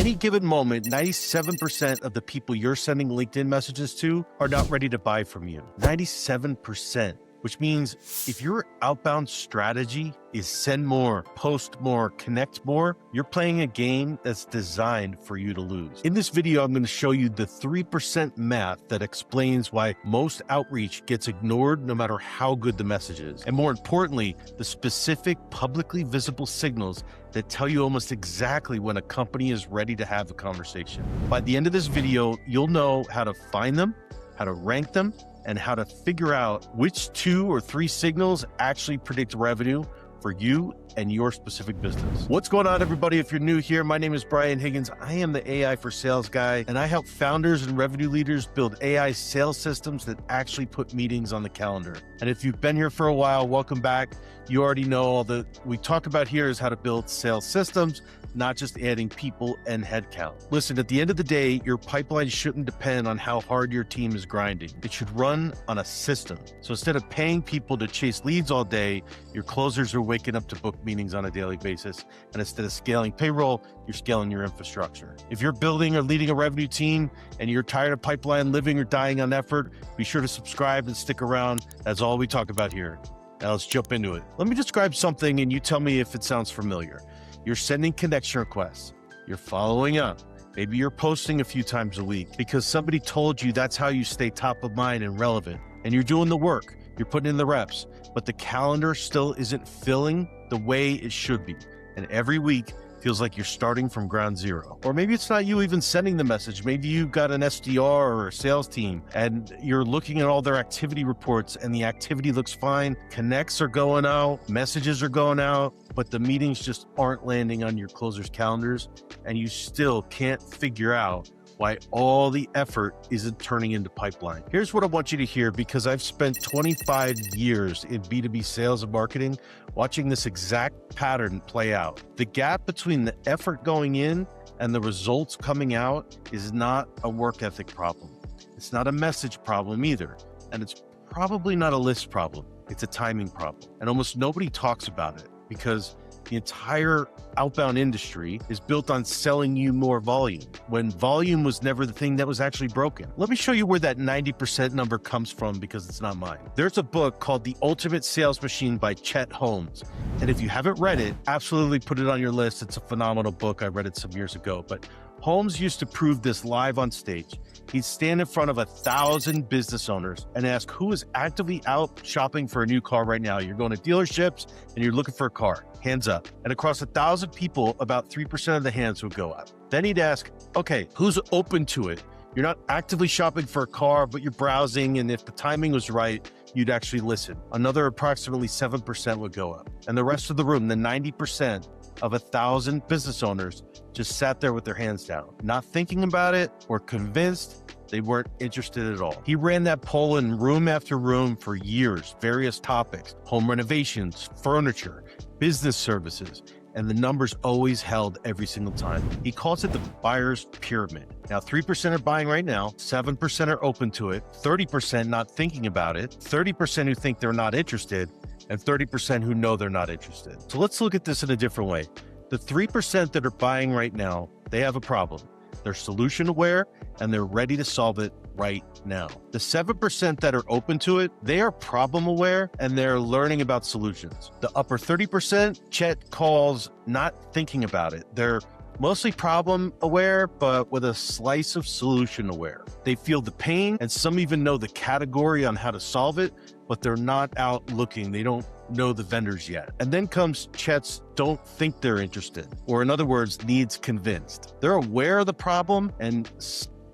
any given moment, 97% of the people you're sending LinkedIn messages to are not ready to buy from you. 97%. Which means if your outbound strategy is send more, post more, connect more, you're playing a game that's designed for you to lose. In this video, I'm going to show you the 3% math that explains why most outreach gets ignored no matter how good the message is. And more importantly, the specific publicly visible signals that tell you almost exactly when a company is ready to have a conversation. By the end of this video, you'll know how to find them, how to rank them, and how to figure out which 2 or 3 signals actually predict revenue for you and your specific business. What's going on, everybody? If you're new here, my name is Brian Higgins. I am the AI for Sales guy, and I help founders and revenue leaders build AI sales systems that actually put meetings on the calendar. And if you've been here for a while, welcome back. You already know all that we talk about here is how to build sales systems, not just adding people and headcount. Listen, at the end of the day, your pipeline shouldn't depend on how hard your team is grinding. It should run on a system. So instead of paying people to chase leads all day, your closers are waking up to book meetings on a daily basis. And instead of scaling payroll, you're scaling your infrastructure. If you're building or leading a revenue team and you're tired of pipeline living or dying on effort, be sure to subscribe and stick around. That's all we talk about here. Now let's jump into it. Let me describe something and you tell me if it sounds familiar. You're sending connection requests. You're following up. Maybe you're posting a few times a week because somebody told you that's how you stay top of mind and relevant. And you're doing the work. You're putting in the reps, but the calendar still isn't filling the way it should be. And every week feels like you're starting from ground zero. Or maybe it's not you even sending the message. Maybe you've got an SDR or a sales team and you're looking at all their activity reports and the activity looks fine. Connects are going out, messages are going out, but the meetings just aren't landing on your closers' calendars and you still can't figure out why all the effort isn't turning into pipeline. Here's what I want you to hear, because I've spent 25 years in B2B sales and marketing watching this exact pattern play out. The gap between the effort going in and the results coming out is not a work ethic problem. It's not a message problem either. And it's probably not a list problem. It's a timing problem. And almost nobody talks about it because the entire outbound industry is built on selling you more volume when volume was never the thing that was actually broken. Let me show you where that 90% number comes from because it's not mine. There's a book called The Ultimate Sales Machine by Chet Holmes. And if you haven't read it, absolutely put it on your list. It's a phenomenal book. I read it some years ago, but Holmes used to prove this live on stage. He'd stand in front of 1,000 business owners and ask who is actively out shopping for a new car right now. You're going to dealerships and you're looking for a car. Hands up. And across 1,000 people, about 3% of the hands would go up. Then he'd ask, okay, who's open to it? You're not actively shopping for a car, but you're browsing. And if the timing was right, you'd actually listen. Another approximately 7% would go up. And the rest of the room, the 90% of 1,000 business owners, just sat there with their hands down, not thinking about it or convinced. They weren't interested at all. He ran that poll in room after room for years, various topics, home renovations, furniture, business services, and the numbers always held every single time. He calls it the buyer's pyramid. Now, 3% are buying right now, 7% are open to it, 30% not thinking about it, 30% who think they're not interested, and 30% who know they're not interested. So let's look at this in a different way. The 3% that are buying right now, they have a problem. They're solution aware and they're ready to solve it right now. The 7% that are open to it, they are problem aware and they're learning about solutions. The upper 30%, Chet calls not thinking about it. They're mostly problem aware, but with a slice of solution aware. They feel the pain and some even know the category on how to solve it, but they're not out looking. They don't know the vendors yet. And then comes Chet's don't think they're interested, or in other words, needs convinced. They're aware of the problem and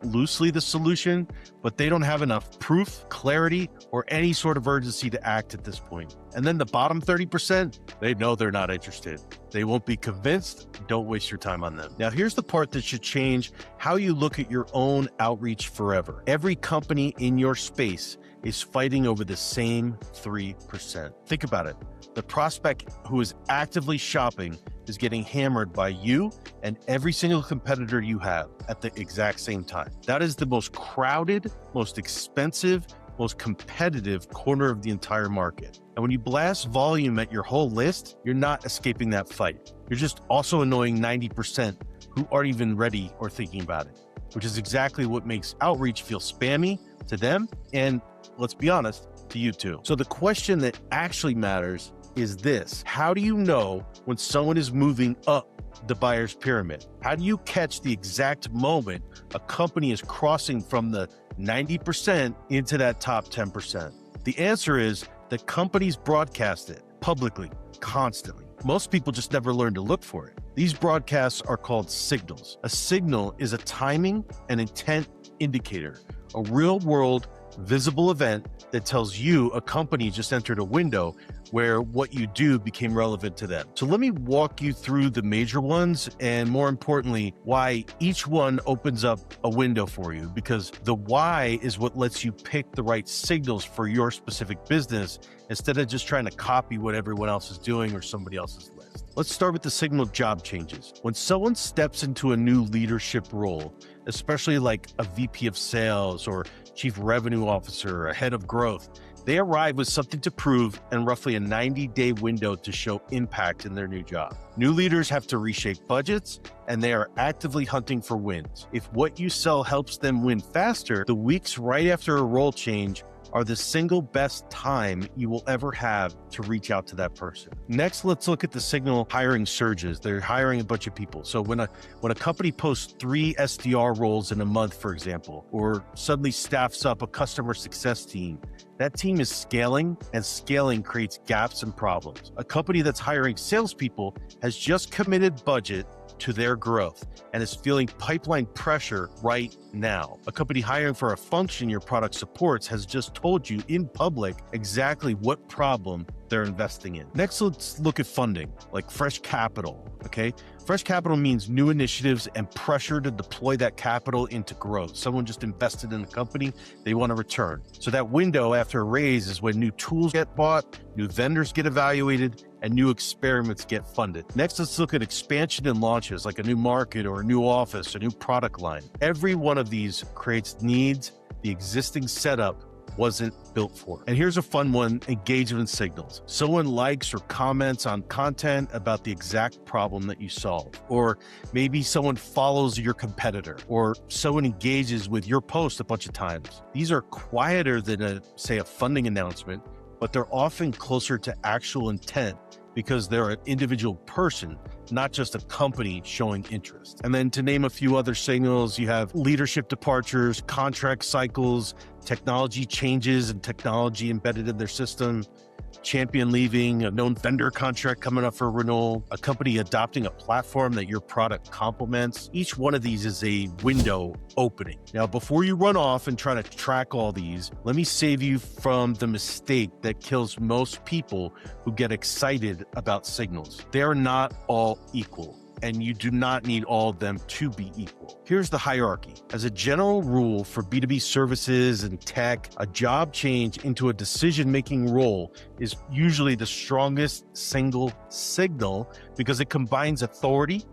loosely the solution, but they don't have enough proof, clarity, or any sort of urgency to act at this point. And then the bottom 30%, they know they're not interested. They won't be convinced. Don't waste your time on them. Now, here's the part that should change how you look at your own outreach forever. Every company in your space is fighting over the same 3%. Think about it. The prospect who is actively shopping is getting hammered by you and every single competitor you have at the exact same time. That is the most crowded, most expensive, most competitive corner of the entire market. And when you blast volume at your whole list, you're not escaping that fight. You're just also annoying 90% who aren't even ready or thinking about it, which is exactly what makes outreach feel spammy to them. And let's be honest, to you too. So the question that actually matters is this: how do you know when someone is moving up the buyer's pyramid? How do you catch the exact moment a company is crossing from the 90% into that top 10%? The answer is that companies broadcast it publicly, constantly. Most people just never learn to look for it. These broadcasts are called signals. A signal is a timing and intent indicator, a real-world visible event that tells you a company just entered a window where what you do became relevant to them. So let me walk you through the major ones, and more importantly, why each one opens up a window for you, because the why is what lets you pick the right signals for your specific business instead of just trying to copy what everyone else is doing or somebody else's list. Let's start with the signal of job changes. When someone steps into a new leadership role, especially like a VP of sales or chief revenue officer or a head of growth, they arrive with something to prove and roughly a 90-day window to show impact in their new job. New leaders have to reshape budgets, and they are actively hunting for wins. If what you sell helps them win faster, the weeks right after a role change are the single best time you will ever have to reach out to that person. Next, let's look at the signal hiring surges. They're hiring a bunch of people. So when a company posts 3 SDR roles in a month, for example, or suddenly staffs up a customer success team, that team is scaling, and scaling creates gaps and problems. A company that's hiring salespeople has just committed budget to their growth and is feeling pipeline pressure right now. A company hiring for a function your product supports has just told you in public exactly what problem they're investing in. Next, let's look at funding, like fresh capital, okay? Fresh capital means new initiatives and pressure to deploy that capital into growth. Someone just invested in a company, they want to return. So that window after a raise is when new tools get bought, new vendors get evaluated, and new experiments get funded. Next, let's look at expansion and launches, like a new market or a new office, a new product line. Every one of these creates needs the existing setup wasn't built for. And here's a fun one: engagement signals. Someone likes or comments on content about the exact problem that you solve, or maybe someone follows your competitor, or someone engages with your post a bunch of times. These are quieter than say a funding announcement, but they're often closer to actual intent because they're an individual person, not just a company showing interest. And then to name a few other signals, you have leadership departures, contract cycles, technology changes and technology embedded in their system, champion leaving, a known vendor contract coming up for renewal, a company adopting a platform that your product complements. Each one of these is a window opening. Now, before you run off and try to track all these, let me save you from the mistake that kills most people who get excited about signals. They are not all equal, and you do not need all of them to be equal. Here's the hierarchy. As a general rule for B2B services and tech, a job change into a decision-making role is usually the strongest single signal because it combines authority,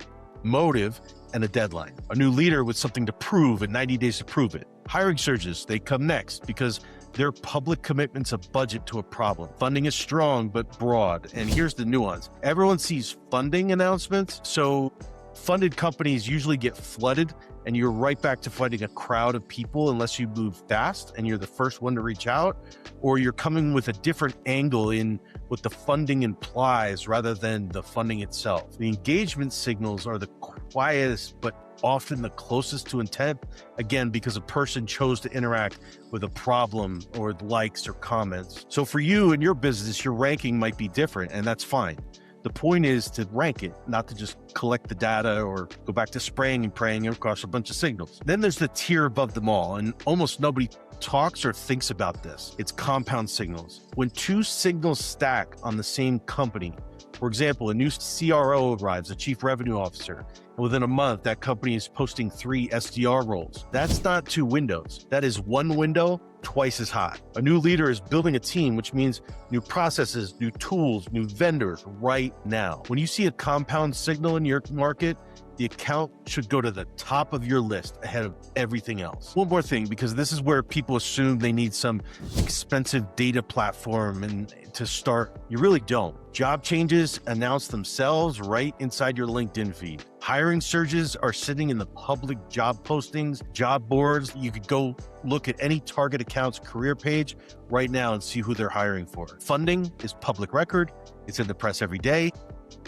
motive, and a deadline. A new leader with something to prove and 90 days to prove it. Hiring surges, they come next because they're public commitments of budget to a problem. Funding is strong but broad. And here's the nuance. Everyone sees funding announcements, so funded companies usually get flooded and you're right back to fighting a crowd of people unless you move fast and you're the first one to reach out, or you're coming with a different angle in what the funding implies rather than the funding itself. The engagement signals are the quietest but often the closest to intent, again, because a person chose to interact with a problem or likes or comments. So for you and your business, your ranking might be different, and that's fine. The point is to rank it, not to just collect the data or go back to spraying and praying across a bunch of signals. Then there's the tier above them all, and almost nobody talks or thinks about this. It's compound signals. When 2 signals stack on the same company, for example, a new CRO arrives, a chief revenue officer, and within a month, that company is posting 3 SDR roles. That's not 2 windows. That is 1 window twice as hot. A new leader is building a team, which means new processes, new tools, new vendors right now. When you see a compound signal in your market, the account should go to the top of your list ahead of everything else. One more thing, because this is where people assume they need some expensive data platform and to start. You really don't. Job changes announce themselves right inside your LinkedIn feed. Hiring surges are sitting in the public job postings, job boards. You could go look at any target account's career page right now and see who they're hiring for. Funding is public record. It's in the press every day.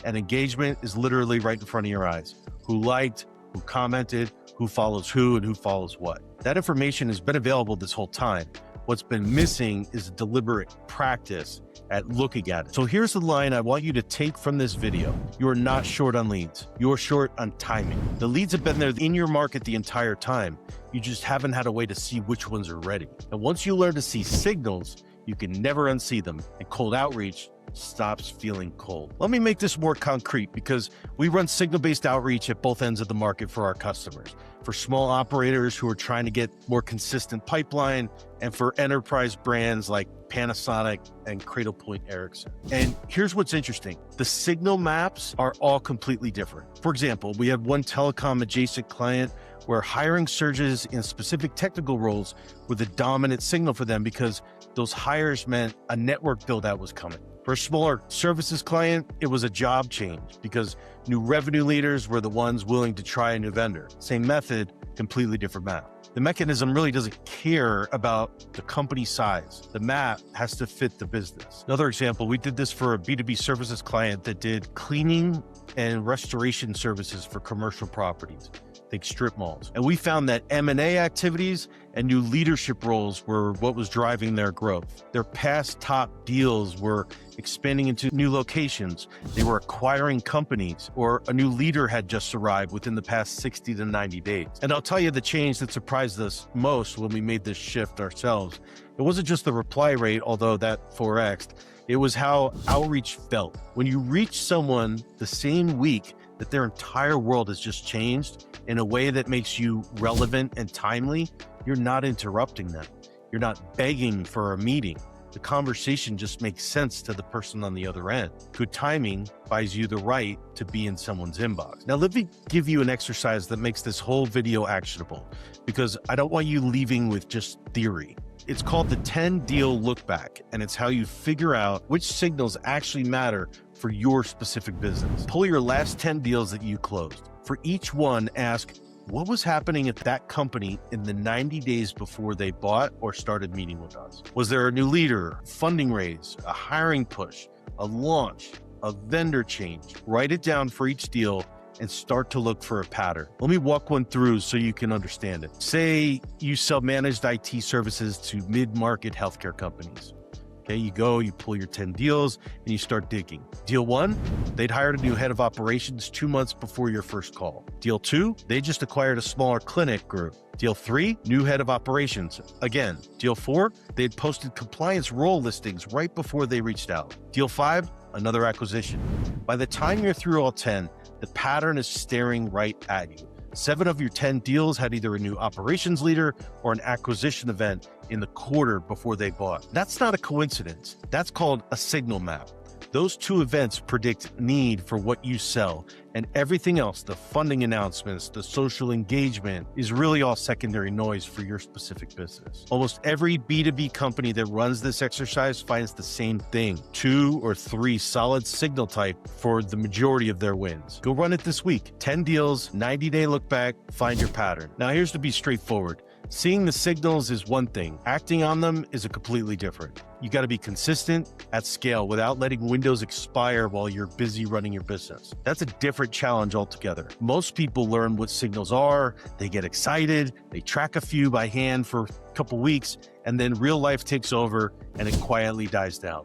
And engagement is literally right in front of your eyes. Who liked, who commented, who follows who, and who follows what. That information has been available this whole time. What's been missing is a deliberate practice at looking at it. So here's the line I want you to take from this video. You are not short on leads. You're short on timing. The leads have been there in your market the entire time. You just haven't had a way to see which ones are ready. And once you learn to see signals, you can never unsee them. And cold outreach stops feeling cold. Let me make this more concrete, because we run signal-based outreach at both ends of the market for our customers. For small operators who are trying to get more consistent pipeline, and for enterprise brands like Panasonic and Cradlepoint Ericsson. And here's what's interesting. The signal maps are all completely different. For example, we have one telecom adjacent client where hiring surges in specific technical roles were the dominant signal for them, because those hires meant a network build out was coming. For a smaller services client, it was a job change because new revenue leaders were the ones willing to try a new vendor. Same method, completely different map. The mechanism really doesn't care about the company size. The map has to fit the business. Another example, we did this for a B2B services client that did cleaning and restoration services for commercial properties. Think strip malls. And we found that M&A activities and new leadership roles were what was driving their growth. Their past top deals were expanding into new locations. They were acquiring companies, or a new leader had just arrived within the past 60 to 90 days. And I'll tell you the change that surprised us most when we made this shift ourselves. It wasn't just the reply rate, although that 4x'd. It was how outreach felt. When you reach someone the same week that their entire world has just changed in a way that makes you relevant and timely, you're not interrupting them. You're not begging for a meeting. The conversation just makes sense to the person on the other end. Good timing buys you the right to be in someone's inbox. Now, let me give you an exercise that makes this whole video actionable, because I don't want you leaving with just theory. It's called the Ten-Deal Lookback, and it's how you figure out which signals actually matter for your specific business. Pull your last 10 deals that you closed. For each one, ask, what was happening at that company in the 90 days before they bought or started meeting with us? Was there a new leader, funding raise, a hiring push, a launch, a vendor change? Write it down for each deal and start to look for a pattern. Let me walk one through so you can understand it. Say you sell managed IT services to mid-market healthcare companies. Okay, you pull your 10 deals and you start digging. Deal 1, they'd hired a new head of operations 2 months before your first call. Deal 2, they just acquired a smaller clinic group. Deal 3, new head of operations. Again, deal 4, they'd posted compliance role listings right before they reached out. Deal 5, another acquisition. By the time you're through all 10, the pattern is staring right at you. 7 of your 10 deals had either a new operations leader or an acquisition event in the quarter before they bought. That's not a coincidence. That's called a signal map. Those 2 events predict need for what you sell, and everything else, the funding announcements, the social engagement, is really all secondary noise for your specific business. Almost every B2B company that runs this exercise finds the same thing: 2 or 3 solid signal type for the majority of their wins. Go run it this week. 10 deals, 90-day look back, find your pattern. Now, here's to be straightforward. Seeing the signals is one thing. Acting on them is a completely different. You got to be consistent at scale without letting windows expire while you're busy running your business. That's a different challenge altogether. Most people learn what signals are, they get excited, they track a few by hand for a couple weeks, and then real life takes over and it quietly dies down.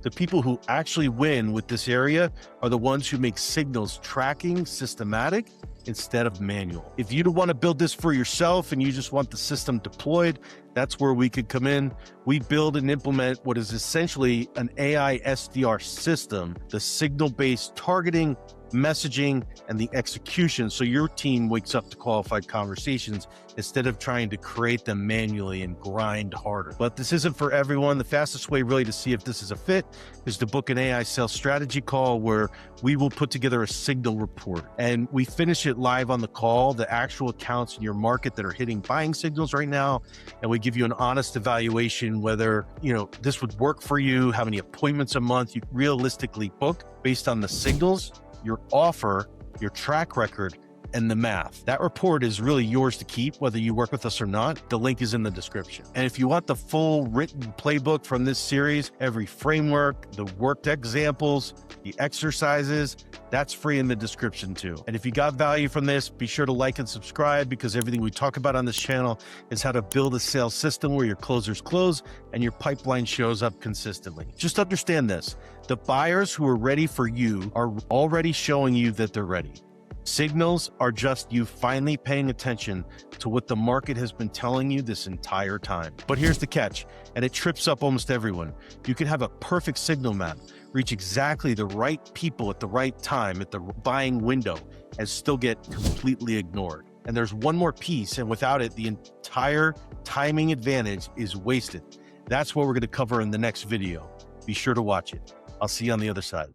The people who actually win with this area are the ones who make signals tracking systematic instead of manual. If you don't want to build this for yourself and you just want the system deployed, that's where we could come in. We build and implement what is essentially an AI SDR system, the signal-based targeting messaging, and the execution so your team wakes up to qualified conversations instead of trying to create them manually and grind harder. But this isn't for everyone. The fastest way really to see if this is a fit is to book an AI sales strategy call where we will put together a signal report and we finish it live on the call, the actual accounts in your market that are hitting buying signals right now. And we give you an honest evaluation whether, this would work for you, how many appointments a month you realistically book based on the signals, your offer, your track record, and the math. That report is really yours to keep, whether you work with us or not. The link is in the description. And if you want the full written playbook from this series, every framework, the worked examples, the exercises, that's free in the description too. And if you got value from this, be sure to like and subscribe because everything we talk about on this channel is how to build a sales system where your closers close and your pipeline shows up consistently. Just understand this. The buyers who are ready for you are already showing you that they're ready. Signals are just you finally paying attention to what the market has been telling you this entire time. But here's the catch, and it trips up almost everyone. You can have a perfect signal map, reach exactly the right people at the right time at the buying window, and still get completely ignored. And there's one more piece, and without it, the entire timing advantage is wasted. That's what we're going to cover in the next video. Be sure to watch it. I'll see you on the other side.